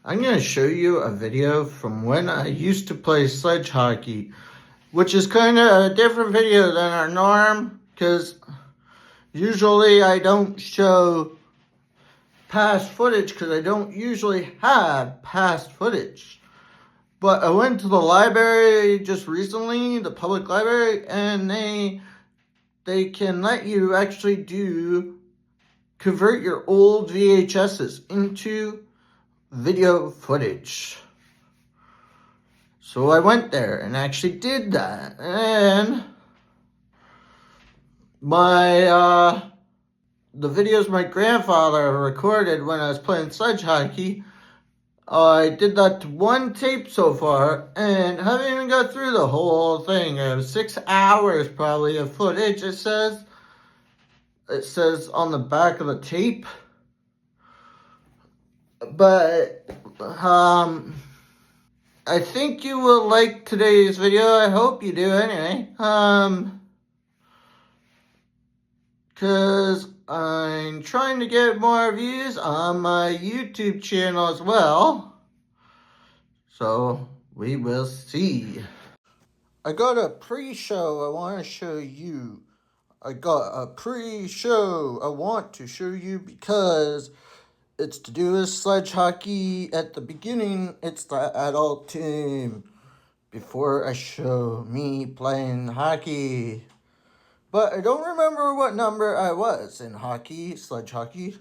I'm going to show you a video from when I used to play sledge hockey, which is kind of a different video than our norm, because usually I don't show past footage because I don't usually have past footage. But I went to the library just recently, the public library, and they can let you actually convert your old VHSs into video footage. So I went there and actually did that. And the videos my grandfather recorded when I was playing sledge hockey, I did that to one tape so far, and haven't even got through the whole thing. I have 6 hours probably of footage, it says on the back of the tape. But I think you will like today's video. I hope you do anyway. Because I'm trying to get more views on my YouTube channel as well. So we will see. I got a pre-show I want to show you. Because it's to do with sledge hockey. At the beginning, it's the adult team before I show me playing hockey. But I don't remember what number I was in hockey, sledge hockey.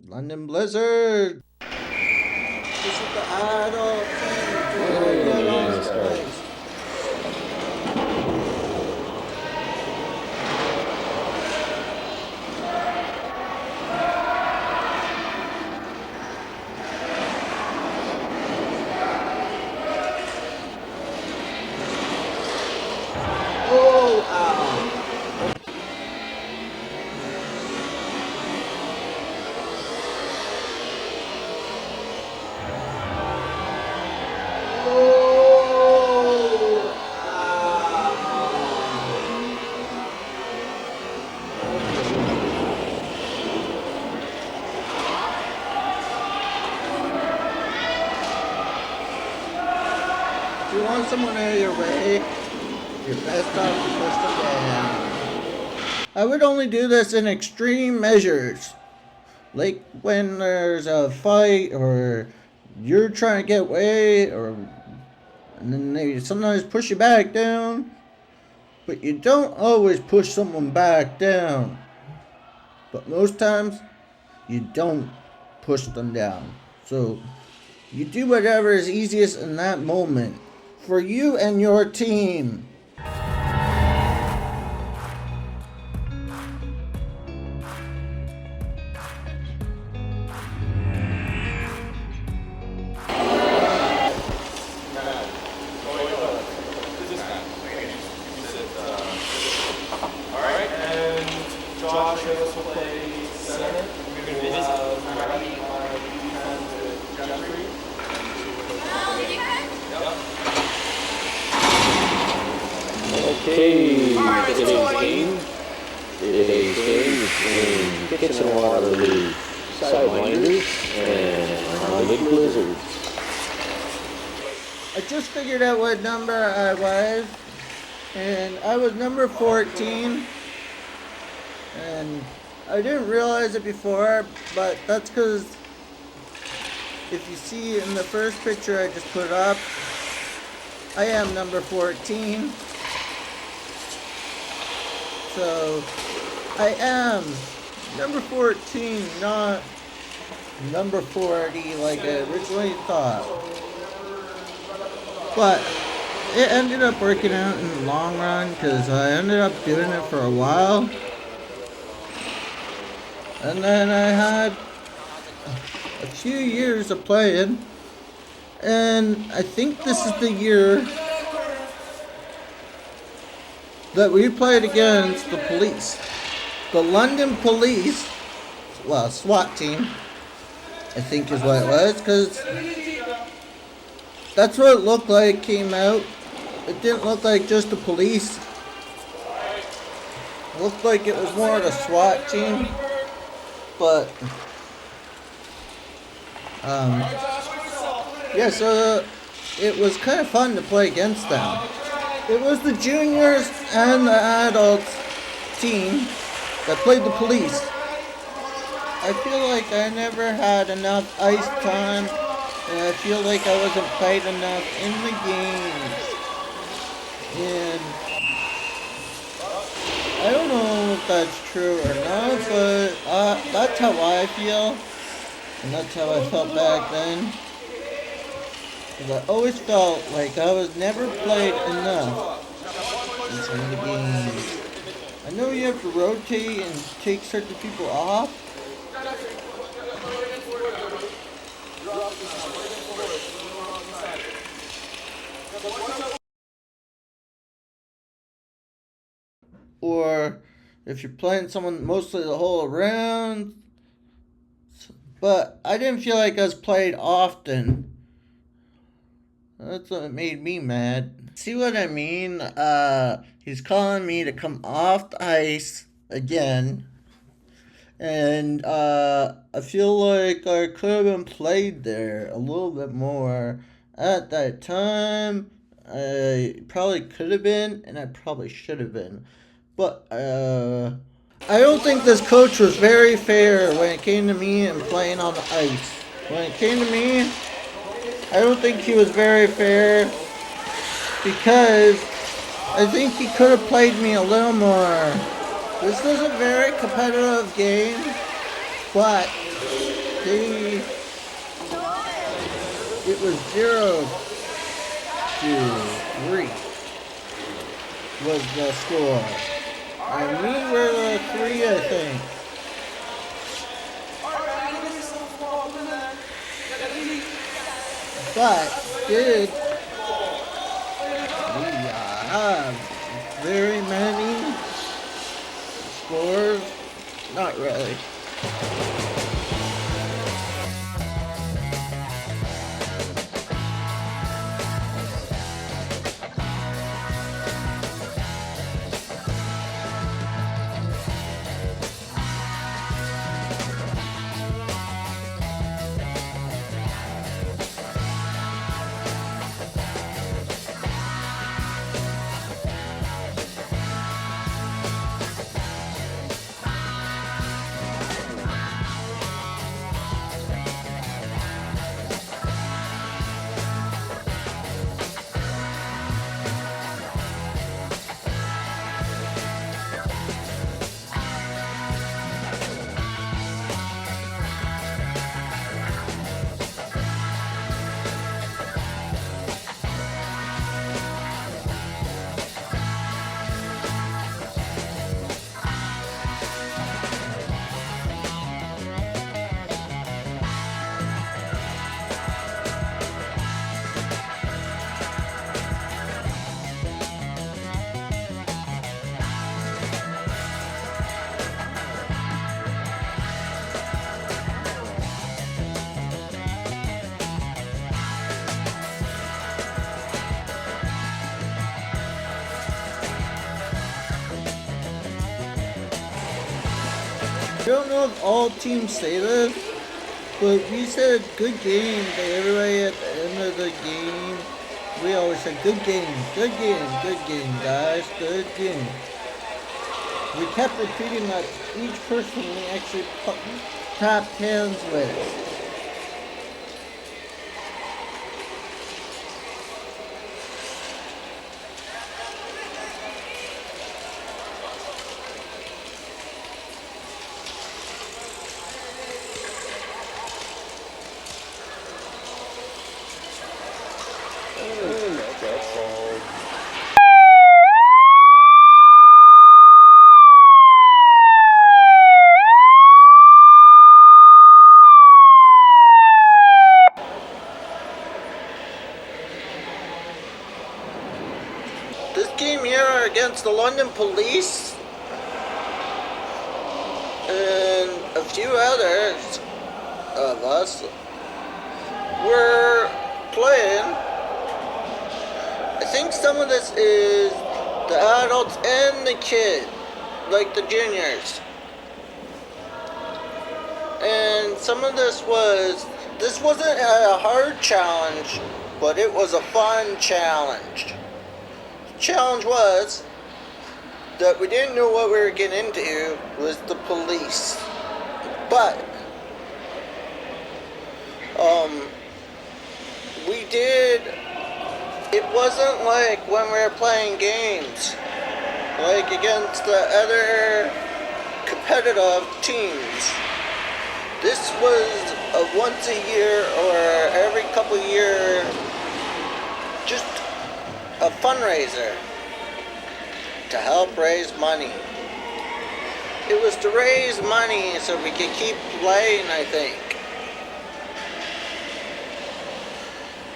London Blizzard. This is the adult team before I get on the ice. If you want someone out of your way, you're best off to push them down. I would only do this in extreme measures. Like when there's a fight or you're trying to get away, and then they sometimes push you back down. But you don't always push someone back down. But most times, you don't push them down. So you do whatever is easiest in that moment for you and your team. Alright, and Josh will play center. We're going to have Riley on defense with Jeffrey. Okay, today's game between Kitchen Waterloo Sidewinders and London Blizzards. I just figured out what number I was, and I was number 14, and I didn't realize it before, but that's because if you see in the first picture I just put up, I am number 14. So I am number 14, not number 40 like I originally thought. But it ended up working out in the long run because I ended up doing it for a while. And then I had a few years of playing. And I think this is the year that we played against the police. The London police, well, SWAT team, I think is what it was, because that's what it looked like came out. It didn't look like just the police. It looked like it was more of a SWAT team. but yeah, so it was kind of fun to play against them. It was the juniors and the adults team that played the police. I feel like I never had enough ice time, and I feel like I wasn't played enough in the games. And I don't know if that's true or not, but that's how I feel, and that's how I felt back then. Because I always felt like I was never played enough in some of the games. I know you have to rotate and take certain people off. Or if you're playing someone mostly the whole round. But I didn't feel like I was played often. That's what made me mad. See what I mean? He's calling me to come off the ice again. And I feel like I could have been played there a little bit more at that time. I probably could have been, and I probably should have been. But I don't think this coach was very fair when it came to me and playing on the ice. When it came to me, I don't think he was very fair because I think he could have played me a little more. This was a very competitive game, but it was 0-3 was the score. And we were the 3, I think. But did we have very many scores? Not really. I don't know if all teams say this, but we said good game to everybody at the end of the game. We always said good game, good game, good game, guys, good game. We kept repeating that each person we actually tapped hands with. This game here against the London Police and a few others of us were playing. I think some of this is the adults and the kids, like the juniors. And some of this wasn't a hard challenge, but it was a fun challenge. The challenge was that we didn't know what we were getting into was the police. But we did, it wasn't like when we were playing games, like against the other competitive teams. This was a once a year or every couple year, just a fundraiser to help raise money. It was to raise money so we could keep playing, I think.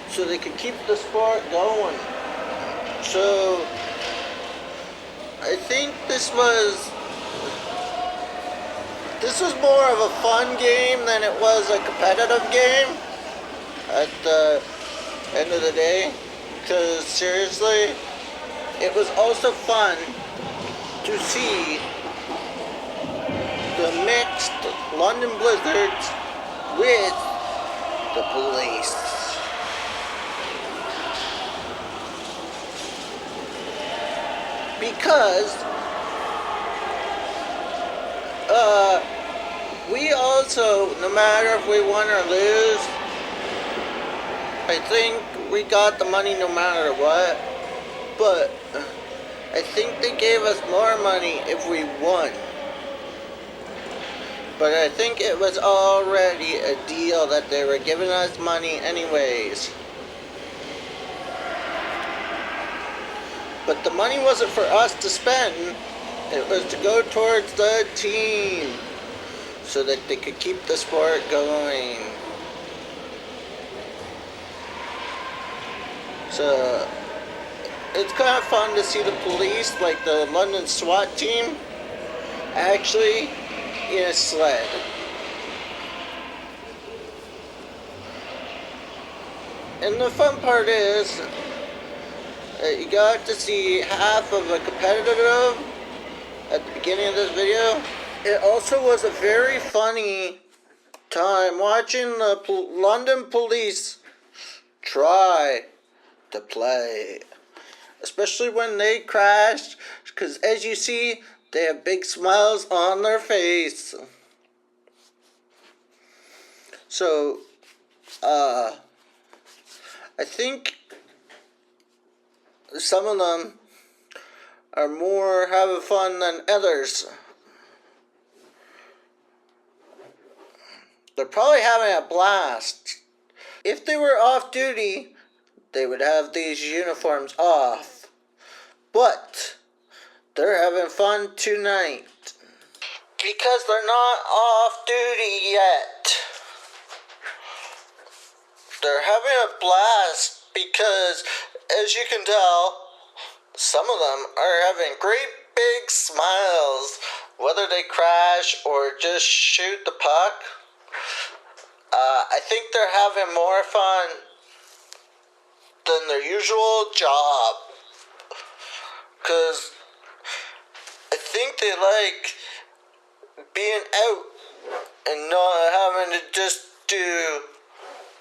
So they could keep the sport going. So I think this was more of a fun game than it was a competitive game at the end of the day. Because seriously, it was also fun to see the mixed London blizzards with the police. Because we also, no matter if we won or lose, I think we got the money no matter what. But I think they gave us more money if we won. But I think it was already a deal that they were giving us money anyways. But the money wasn't for us to spend. It was to go towards the team so that they could keep the sport going. So it's kind of fun to see the police, like the London SWAT team, actually in a sled. And the fun part is you got to see half of a competitive at the beginning of this video. It also was a very funny time watching the London police try to play. Especially when they crashed, because as you see, they have big smiles on their face. So, I think some of them are more having fun than others. They're probably having a blast. If they were off duty, they would have these uniforms off. But they're having fun tonight. Because they're not off duty yet. They're having a blast because, as you can tell, some of them are having great big smiles. Whether they crash or just shoot the puck, I think they're having more fun than their usual job. Because I think they like being out and not having to just do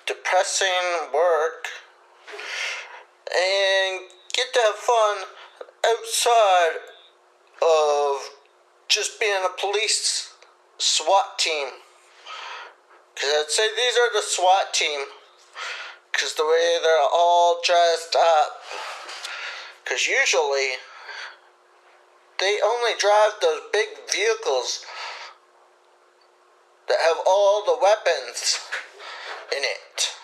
depressing work and get to have fun outside of just being a police SWAT team. Because I'd say these are the SWAT team, because the way they're all dressed up. Because usually they only drive those big vehicles that have all the weapons in it.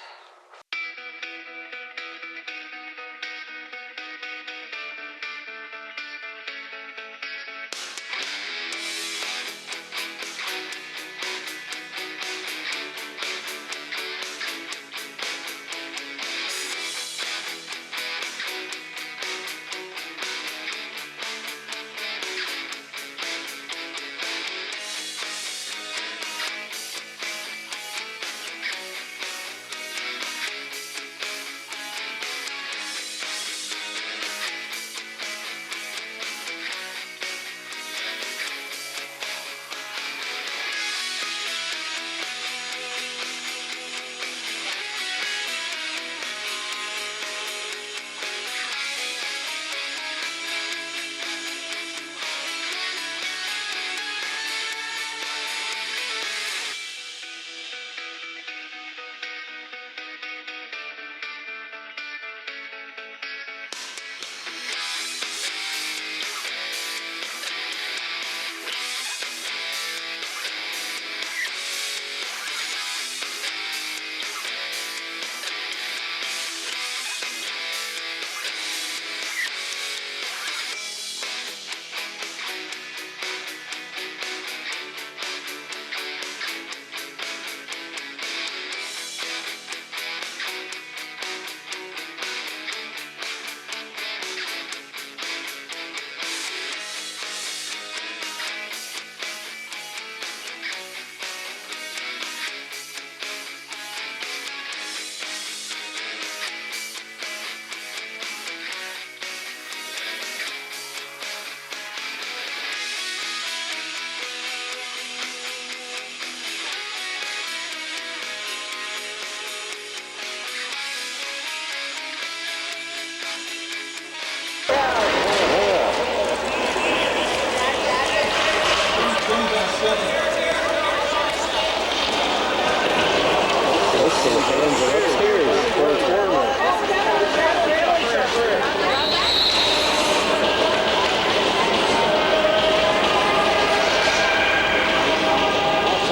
So the fans are upstairs where it's warmer.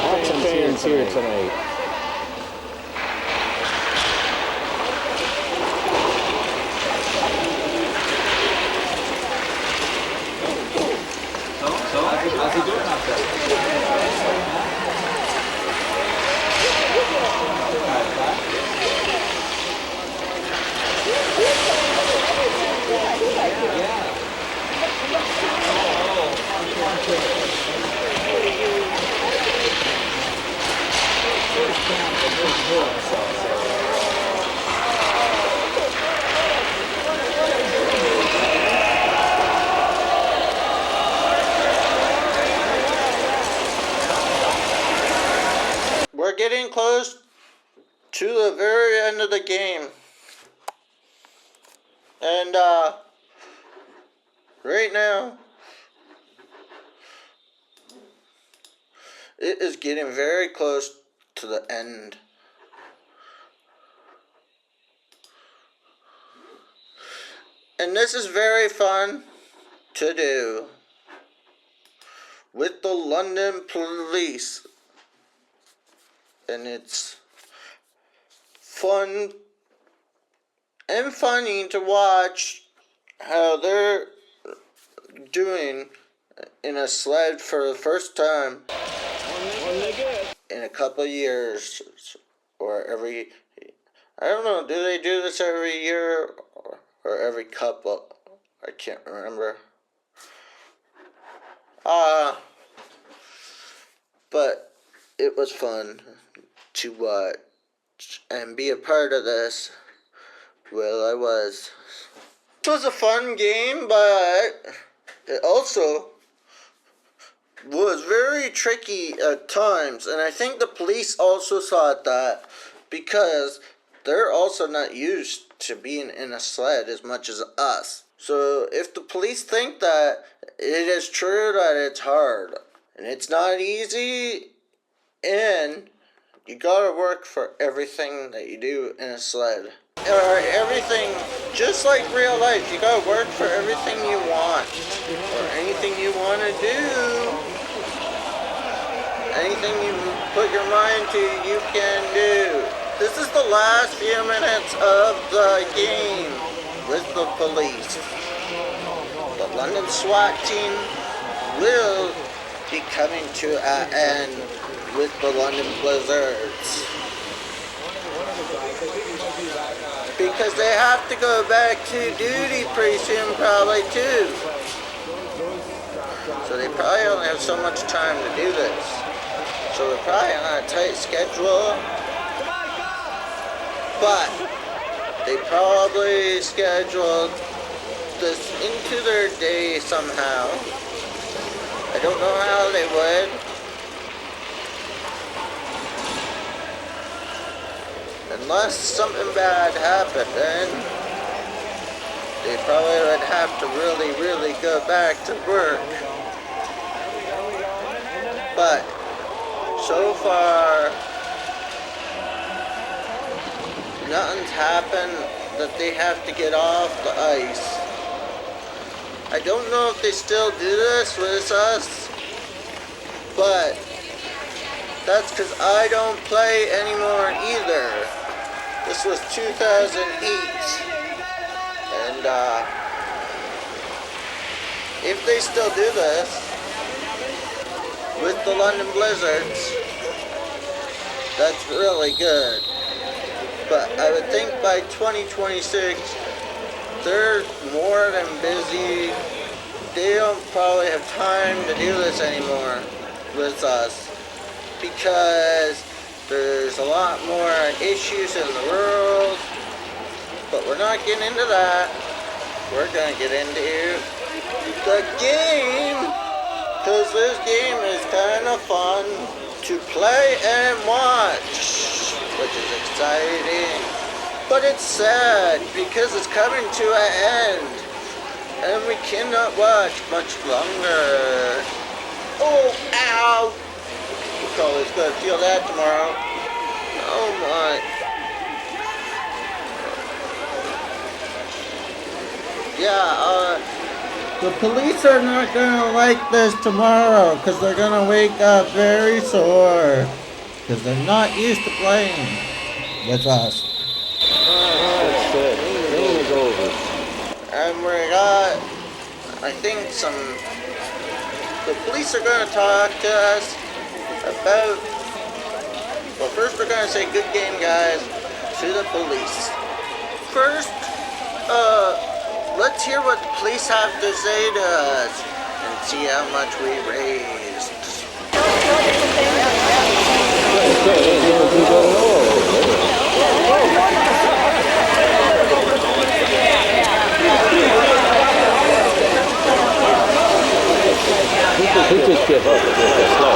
Lots of fans here tonight. How's he doing out there? We're getting close to the very end of the game. And right now it is getting very close to the end. And this is very fun to do with the London police. And it's fun and funny to watch how they're doing in a sled for the first time in a couple of years, or every, I don't know, do they do this every year or every couple? I can't remember. But it was fun to watch and be a part of this. Well, I was. It was a fun game, but it also was very tricky at times, and I think the police also thought that because they're also not used to being in a sled as much as us. So if the police think that, it is true that it's hard and it's not easy, and you gotta work for everything that you do in a sled. Or everything, just like real life, you gotta work for everything you want. Or anything you wanna do. Anything you put your mind to, you can do. This is the last few minutes of the game with the police. The London SWAT team will be coming to an end with the London Blizzards. Because they have to go back to duty pretty soon, probably too. So they probably only have so much time to do this. So they're probably on a tight schedule. But they probably scheduled this into their day somehow. I don't know how they would. Unless something bad happened, then they probably would have to really go back to work. But so far, nothing's happened that they have to get off the ice. I don't know if they still do this with us, but that's because I don't play anymore either. This was 2008, and if they still do this with the London Blizzards, that's really good. But I would think by 2026, they're more than busy. They don't probably have time to do this anymore with us, because there's a lot more issues in the world. But we're not getting into that. We're going to get into the game, because this game is kind of fun to play and watch, which is exciting. But it's sad because it's coming to an end, and we cannot watch much longer. Oh, ow! We're probably going to feel that tomorrow. Oh my. Yeah, the police are not gonna like this tomorrow because they're gonna wake up very sore because they're not used to playing with us. That's it. Game is over. And we got, I think the police are gonna talk to us about, well, first they're gonna say good game guys to the police. First, let's hear what the police have to say to us and see how much we raised. He just give up. It's slow.